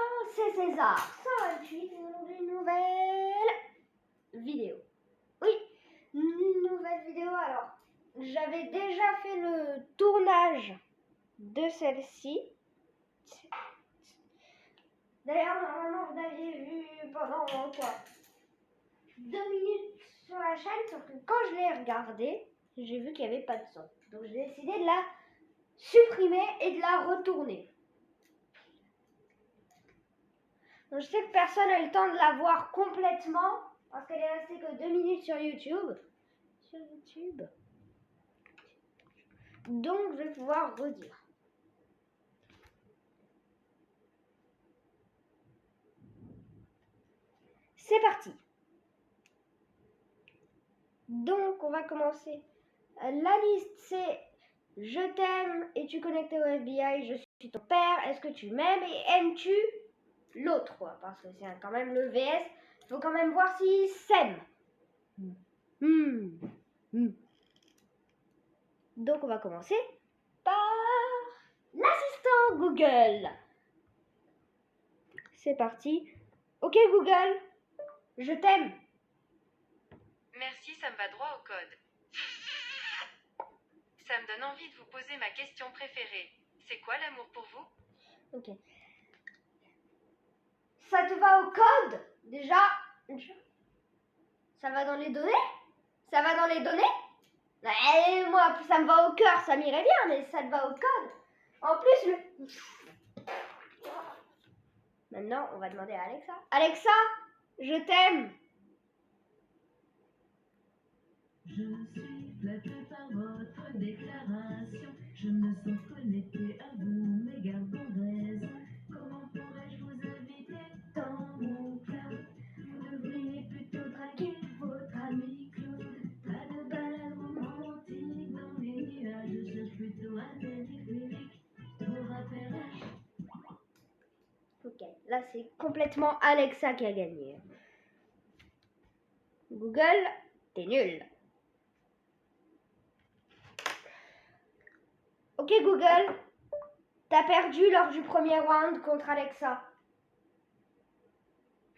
gens, c'est César 128 une nouvelle vidéo. Oui, une nouvelle vidéo. Alors, j'avais déjà fait le tournage de celle-ci. D'ailleurs, normalement, vous aviez vu pendant quoi 2 minutes sur la chaîne, sauf que quand je l'ai regardée, j'ai vu qu'il n'y avait pas de son. Donc, j'ai décidé de la supprimer et de la retourner. Donc, je sais que personne n'a eu le temps de la voir complètement parce qu'elle est restée que 2 minutes sur YouTube. Donc, je vais pouvoir redire. C'est parti. Donc, on va commencer. La liste, c'est je t'aime, es-tu connecté au FBI, je suis ton père, est-ce que tu m'aimes et aimes-tu l'autre, parce que c'est quand même le VS, il faut quand même voir s'ils s'aiment. Donc, on va commencer par l'assistant Google. C'est parti. Ok Google, je t'aime. Merci, ça me va droit au code. Ça me donne envie de vous poser ma question préférée. C'est quoi l'amour pour vous? Ok. Ça te va au code? Déjà, ça va dans les données? Ça va dans les données? Et moi, ça me va au cœur, ça m'irait bien, mais ça te va au code. En plus, Maintenant, on va demander à Alexa. Alexa, je t'aime. Je suis flattée par votre déclaration. Je me sens connectée à vous, mes gardes. Comment pourrais-je vous inviter dans mon club? Vous devriez plutôt draguer votre ami Claude. Pas de balade romantique dans les nuages. Je cherche plutôt un téléphérique pour appareil. Ok, là c'est complètement Alexa qui a gagné. Google, t'es nul. Ok Google, t'as perdu lors du premier round contre Alexa.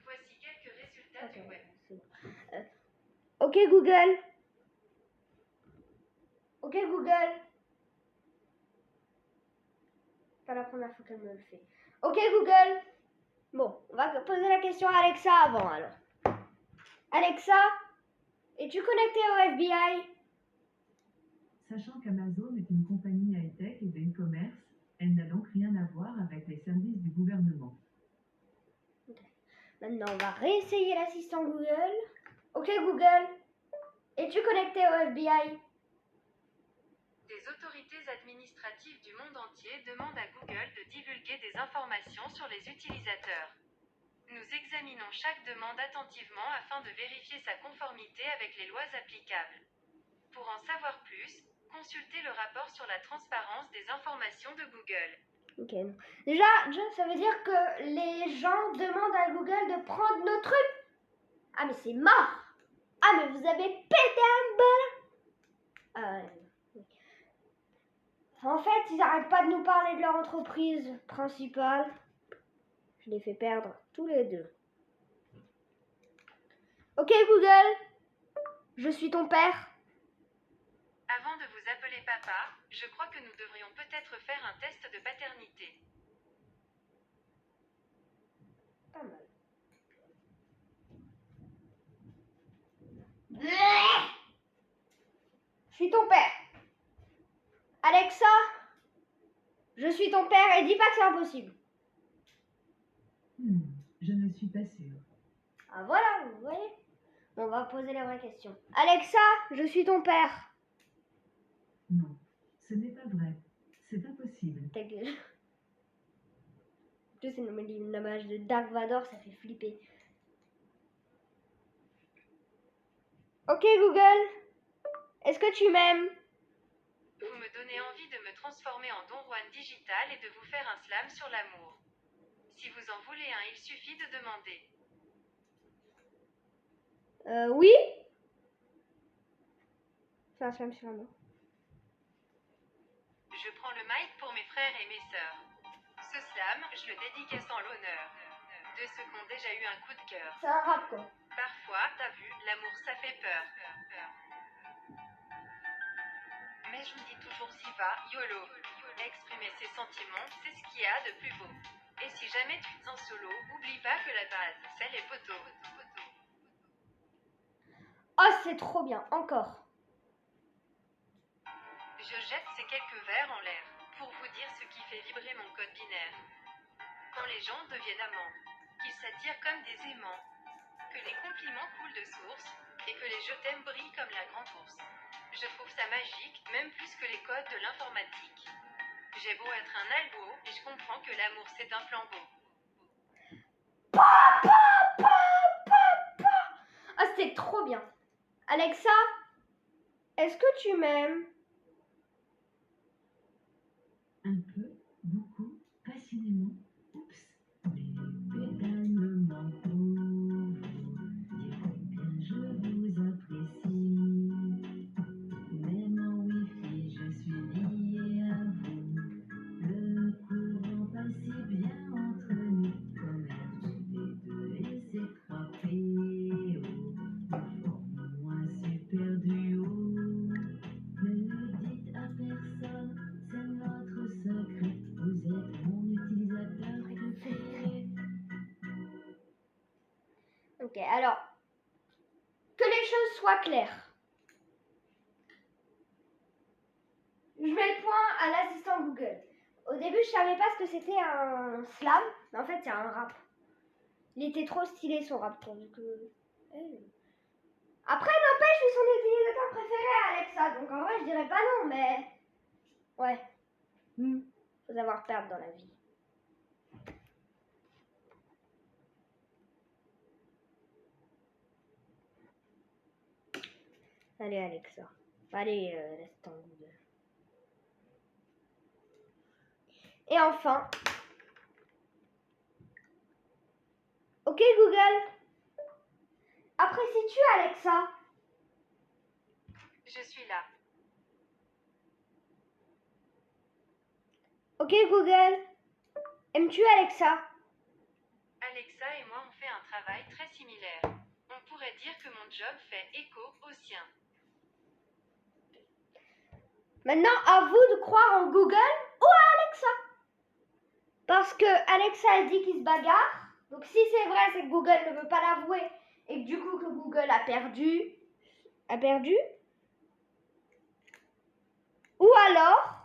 Voici quelques résultats du web. Ok Google. Ok Google. Pas la première fois qu'elle me le fait. Ok Google. Bon, on va poser la question à Alexa avant alors. Alexa, es-tu connecté au FBI? Sachant qu'Amazon est une compagnie high-tech et d'e-commerce, elle n'a donc rien à voir avec les services du gouvernement. Maintenant, on va réessayer l'assistant Google. Ok Google, es-tu connecté au FBI? Des autorités administratives du monde entier demandent à Google de divulguer des informations sur les utilisateurs. Nous examinons chaque demande attentivement afin de vérifier sa conformité avec les lois applicables. Pour en savoir plus, consultez le rapport sur la transparence des informations de Google. Ok. Déjà, ça veut dire que les gens demandent à Google de prendre nos trucs. Ah mais c'est mort. Ah mais vous avez pété un bol. En fait, ils n'arrêtent pas de nous parler de leur entreprise principale. Je les fais perdre tous les deux. Ok Google, je suis ton père. Avant de vous appeler papa, je crois que nous devrions peut-être faire un test de paternité. Pas mal. Je suis ton père. Alexa, je suis ton père et dis pas que c'est impossible. Je ne suis pas sûre. Ah voilà, vous voyez. On va poser les vraies questions. Alexa, je suis ton père. Non, ce n'est pas vrai. C'est impossible. Ta gueule. Tu sais, c'est une image de Dark Vador, ça fait flipper. Ok Google, est-ce que tu m'aimes? Vous me donnez envie de me transformer en Don Juan digital et de vous faire un slam sur l'amour. Si vous en voulez un, il suffit de demander. Oui. C'est un slam sur l'amour. Je prends le mic pour mes frères et mes sœurs. Ce slam, je le dédicace en l'honneur de ceux qui ont déjà eu un coup de cœur. C'est un rap, quoi. Parfois, t'as vu, l'amour ça fait peur. Mais je me dis toujours y va, YOLO. Exprimer ses sentiments, c'est ce qu'il y a de plus beau. Et si jamais tu te sens solo, oublie pas que la base, c'est les poteaux. Oh, c'est trop bien. Encore. Je jette ces quelques vers en l'air pour vous dire ce qui fait vibrer mon code binaire. Quand les gens deviennent amants, qu'ils s'attirent comme des aimants, que les compliments coulent de source et que les je t'aime brillent comme la grande ours. Je trouve ça magique, même plus que les codes de l'informatique. J'ai beau être un algo et je comprends que l'amour c'est un flambeau. Ah, c'était trop bien. Alexa, est-ce que tu m'aimes? Un peu, beaucoup, passionnément. Oups, les pétales me manquent pour dire combien je vous apprécie. Même en Wi-Fi, je suis liée à vous. Le courant passe si bien entre nous, comme les deux et ses trois PO. Nous formons un super duo. Ne le dites à personne, c'est notre secret. Vous êtes mon utilisateur préféré. Ok, alors, que les choses soient claires. Je mets le point à l'assistant Google. Au début, je savais pas ce que c'était un slam, mais en fait, c'est un rap. Il était trop stylé son rap, donc... Après, n'empêche, je suis son utilisateur préféré, Alexa, donc en vrai, je dirais pas non, mais... Ouais. Faut savoir perdre dans la vie. Allez, Alexa. Allez, l'assistant Google. Et enfin... Ok, Google. Apprécies-tu Alexa? Je suis là. Ok, Google. Aimes-tu Alexa? Alexa et moi on fait un travail très similaire. On pourrait dire que mon job fait écho au sien. Maintenant, à vous de croire en Google ou à Alexa. Parce que Alexa, elle dit qu'il se bagarre. Donc si c'est vrai, c'est que Google ne veut pas l'avouer. Et que du coup, que Google a perdu. Ou alors...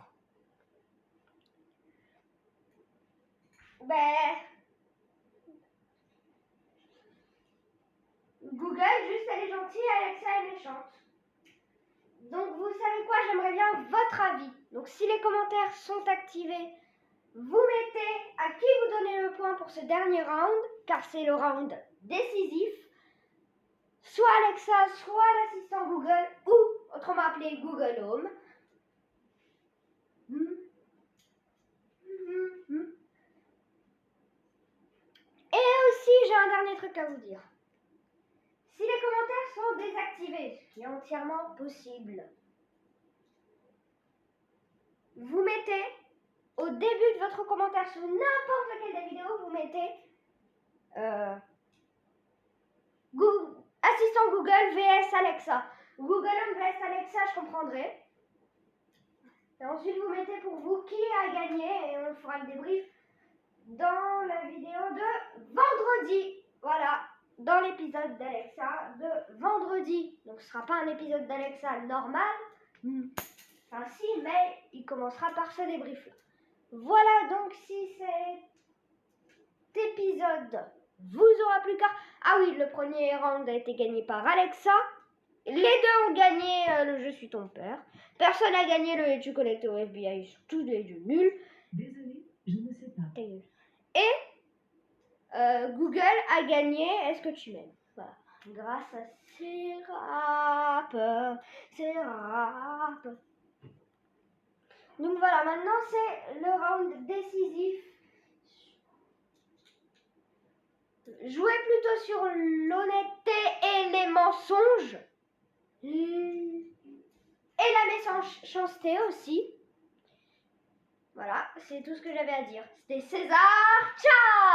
Google, juste elle est gentille, Alexa est méchante. Donc vous savez quoi, j'aimerais bien votre avis. Donc si les commentaires sont activés, vous mettez à qui vous donnez le point pour ce dernier round, car c'est le round décisif. Soit Alexa, soit l'assistant Google, ou autrement appelé Google Home. Et aussi, j'ai un dernier truc à vous dire. Si les commentaires sont désactivés, ce qui est entièrement possible, vous mettez au début de votre commentaire sur n'importe laquelle des vidéos, vous mettez assistant Google vs Alexa. Google Home vs Alexa, je comprendrai. Et ensuite, vous mettez pour vous qui a gagné et on fera le débrief dans la vidéo de vendredi. Voilà, dans l'épisode d'Alexa de vendredi. Donc, ce ne sera pas un épisode d'Alexa normal. Enfin, si, mais il commencera par ce débrief-là. Voilà donc si cet épisode vous aura plu car... Ah oui, le premier round a été gagné par Alexa. Les deux ont gagné le Je suis ton père. Personne n'a gagné le Es-tu connecté au FBI, ils sont tous les deux nuls. Désolée, je ne sais pas. Et Google a gagné Est-ce que tu m'aimes? Voilà. Grâce à ces rap. Donc voilà, maintenant c'est le round décisif. Jouez plutôt sur l'honnêteté et les mensonges. Et la méchanceté aussi. Voilà, c'est tout ce que j'avais à dire. C'était César, ciao!